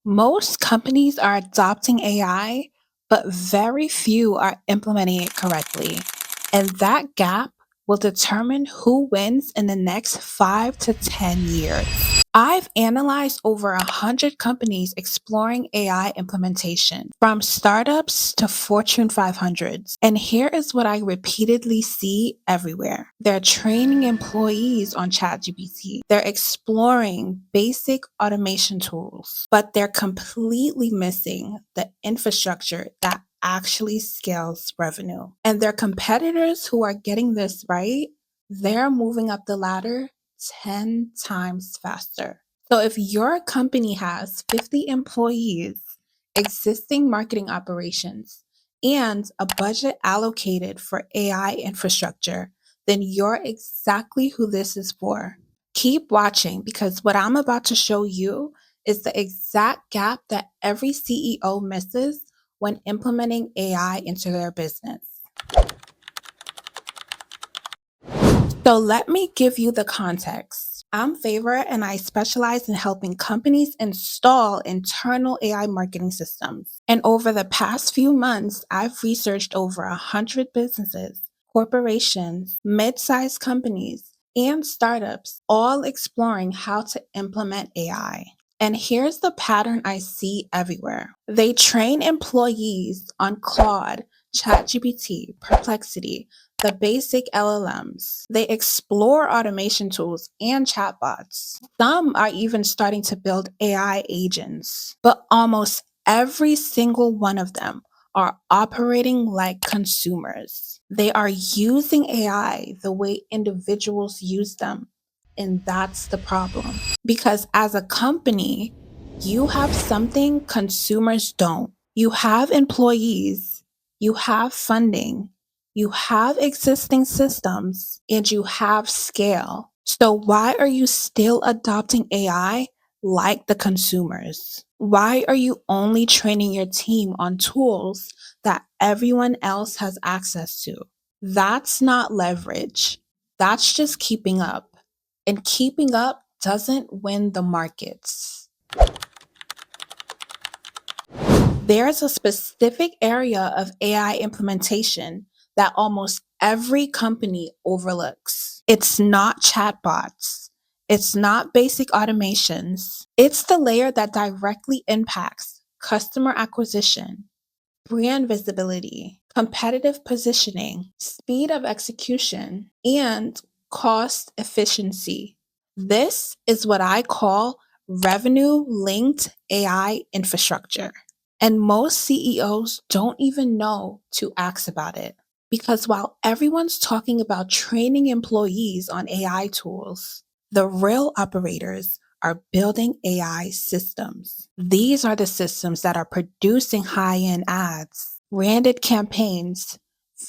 Most companies are adopting AI, but very few are implementing it correctly. And that gap will determine who wins in the next 5 to 10 years. I've analyzed over 100 companies exploring AI implementation, from startups to Fortune 500s. And here is what I repeatedly see everywhere. They're training employees on ChatGPT. They're exploring basic automation tools, but they're completely missing the infrastructure that actually scales revenue. And their competitors who are getting this right, they're moving up the ladder 10 times faster. So if your company has 50 employees, existing marketing operations, and a budget allocated for AI infrastructure, then you're exactly who this is for. Keep watching because what I'm about to show you is the exact gap that every CEO misses when implementing AI into their business. So let me give you the context. I'm Favor and I specialize in helping companies install internal AI marketing systems. And over the past few months, I've researched over 100 businesses, corporations, mid-sized companies, and startups, all exploring how to implement AI. And here's the pattern I see everywhere. They train employees on Claude, ChatGPT, Perplexity, the basic LLMs. They explore automation tools and chatbots. Some are even starting to build AI agents, but almost every single one of them are operating like consumers. They are using AI the way individuals use them. And that's the problem. Because as a company, you have something consumers don't. You have employees, you have funding, you have existing systems, and you have scale. So why are you still adopting AI like the consumers? Why are you only training your team on tools that everyone else has access to? That's not leverage. That's just keeping up. And keeping up doesn't win the markets. There's a specific area of AI implementation that almost every company overlooks. It's not chatbots. It's not basic automations. It's the layer that directly impacts customer acquisition, brand visibility, competitive positioning, speed of execution, and cost efficiency. This is what I call revenue linked AI infrastructure. And most CEOs don't even know to ask about it. Because while everyone's talking about training employees on AI tools, the real operators are building AI systems. These are the systems that are producing high end ads, branded campaigns,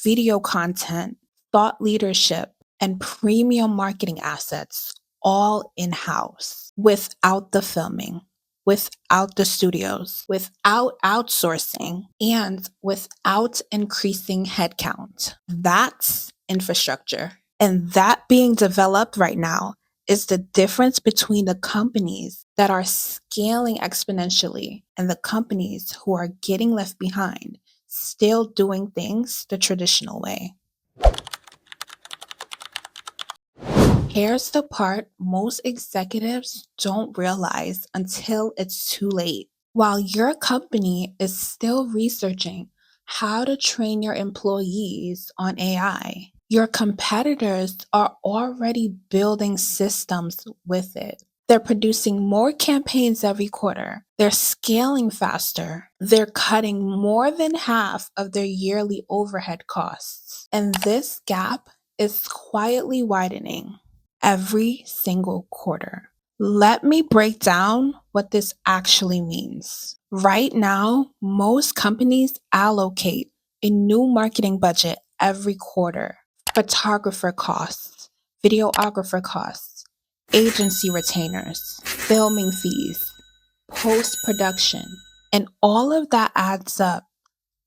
video content, thought leadership, and premium marketing assets all in house without the filming, without the studios, without outsourcing, and without increasing headcount. That's infrastructure. And that being developed right now is the difference between the companies that are scaling exponentially and the companies who are getting left behind, still doing things the traditional way. Here's the part most executives don't realize until it's too late. While your company is still researching how to train your employees on AI, your competitors are already building systems with it. They're producing more campaigns every quarter. They're scaling faster. They're cutting more than half of their yearly overhead costs. And this gap is quietly widening every single quarter. Let me break down what this actually means. Right now, most companies allocate a new marketing budget every quarter. Photographer costs, videographer costs, agency retainers, filming fees, post production, and all of that adds up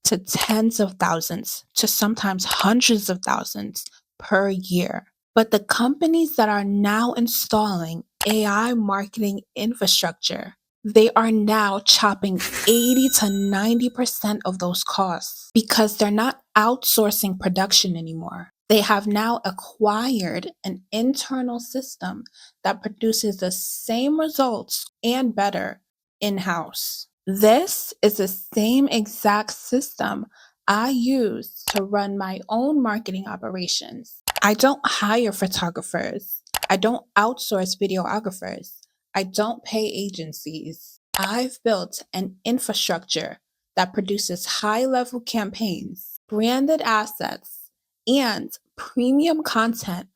to tens of thousands to sometimes hundreds of thousands per year. But the companies that are now installing AI marketing infrastructure, They are now chopping 80 to 90% of those costs because they're not outsourcing production anymore. They have now acquired an internal system that produces the same results and better in house. This is the same exact system I use to run my own marketing operations. I don't hire photographers, I don't outsource videographers. I don't pay agencies. I've built an infrastructure that produces high level campaigns, branded assets, and premium content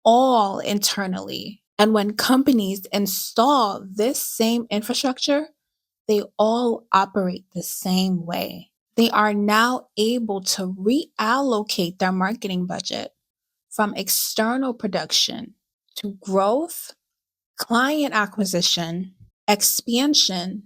all internally. And when companies install this same infrastructure, they all operate the same way. They are now able to reallocate their marketing budget from external production to growth, client acquisition, expansion,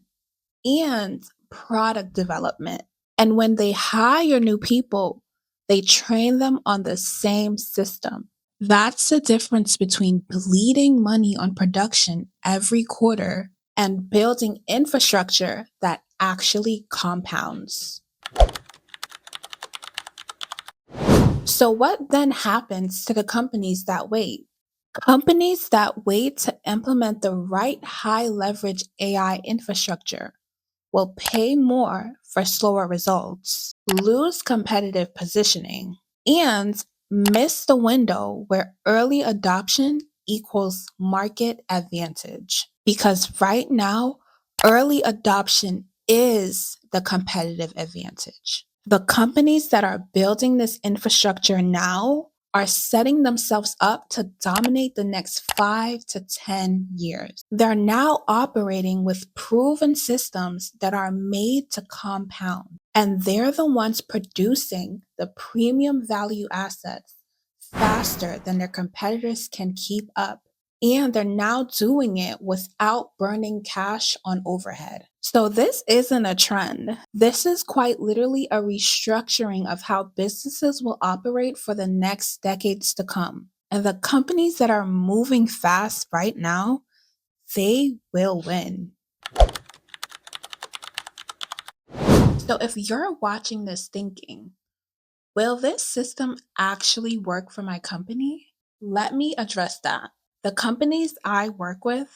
and product development. And when they hire new people, they train them on the same system. That's the difference between bleeding money on production every quarter and building infrastructure that actually compounds. So, what then happens to the companies that wait? Companies that wait to implement the right high leverage AI infrastructure will pay more for slower results, lose competitive positioning, and miss the window where early adoption equals market advantage. Because right now, early adoption is the competitive advantage. The companies that are building this infrastructure now are setting themselves up to dominate the next 5 to 10 years. They're now operating with proven systems that are made to compound, and they're the ones producing the premium value assets faster than their competitors can keep up. And they're now doing it without burning cash on overhead. So, this isn't a trend. This is quite literally a restructuring of how businesses will operate for the next decades to come. And the companies that are moving fast right now, they will win. So, if you're watching this thinking, will this system actually work for my company? Let me address that. The companies I work with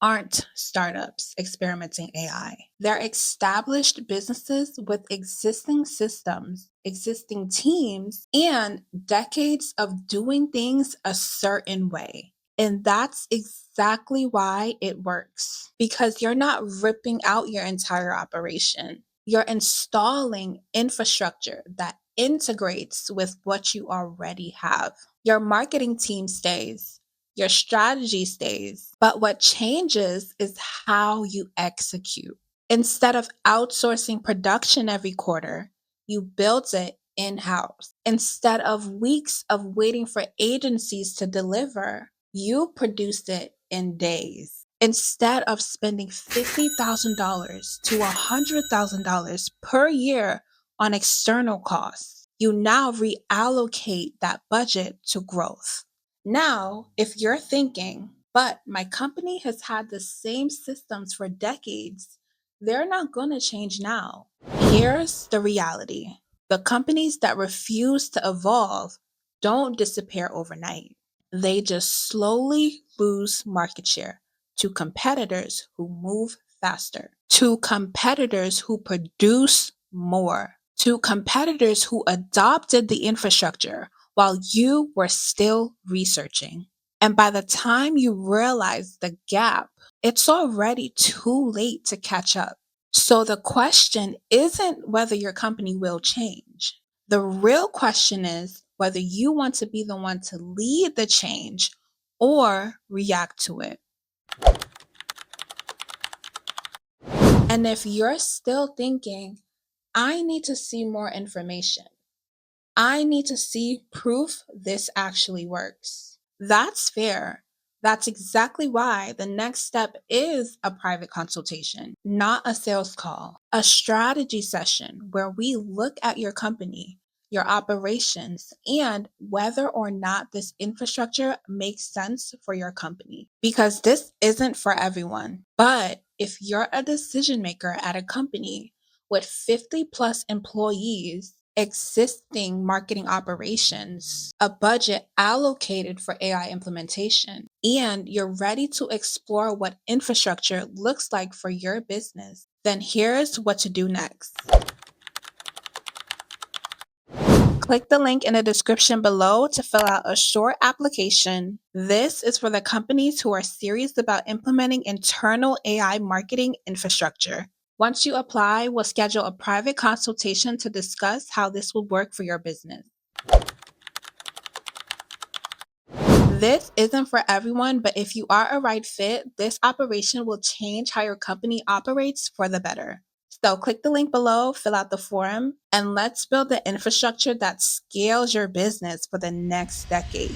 aren't startups experimenting AI. They're established businesses with existing systems, existing teams, and decades of doing things a certain way. And that's exactly why it works. Because you're not ripping out your entire operation. You're installing infrastructure that integrates with what you already have. Your marketing team stays, your strategy stays, but what changes is how you execute. Instead of outsourcing production every quarter, you built it in house. Instead of weeks of waiting for agencies to deliver, you produced it in days. Instead of spending $50,000 to $100,000 per year on external costs, you now reallocate that budget to growth. Now, if you're thinking, but my company has had the same systems for decades, they're not going to change now. Here's the reality: the companies that refuse to evolve don't disappear overnight. They just slowly lose market share to competitors who move faster, to competitors who produce more, to competitors who adopted the infrastructure while you were still researching. And by the time you realize the gap, it's already too late to catch up. So the question isn't whether your company will change. The real question is whether you want to be the one to lead the change or react to it. And if you're still thinking, I need to see more information, I need to see proof this actually works, that's fair. That's exactly why the next step is a private consultation, not a sales call, a strategy session where we look at your company, your operations, and whether or not this infrastructure makes sense for your company. Because this isn't for everyone, but If you're a decision maker at a company with 50 plus employees, existing marketing operations, a budget allocated for AI implementation, and you're ready to explore what infrastructure looks like for your business, then here's what to do next. Click the link in the description below to fill out a short application. This is for the companies who are serious about implementing internal AI marketing infrastructure. Once you apply, we'll schedule a private consultation to discuss how this will work for your business. This isn't for everyone, but if you are a right fit, this operation will change how your company operates for the better. So click the link below, fill out the form, and let's build the infrastructure that scales your business for the next decade.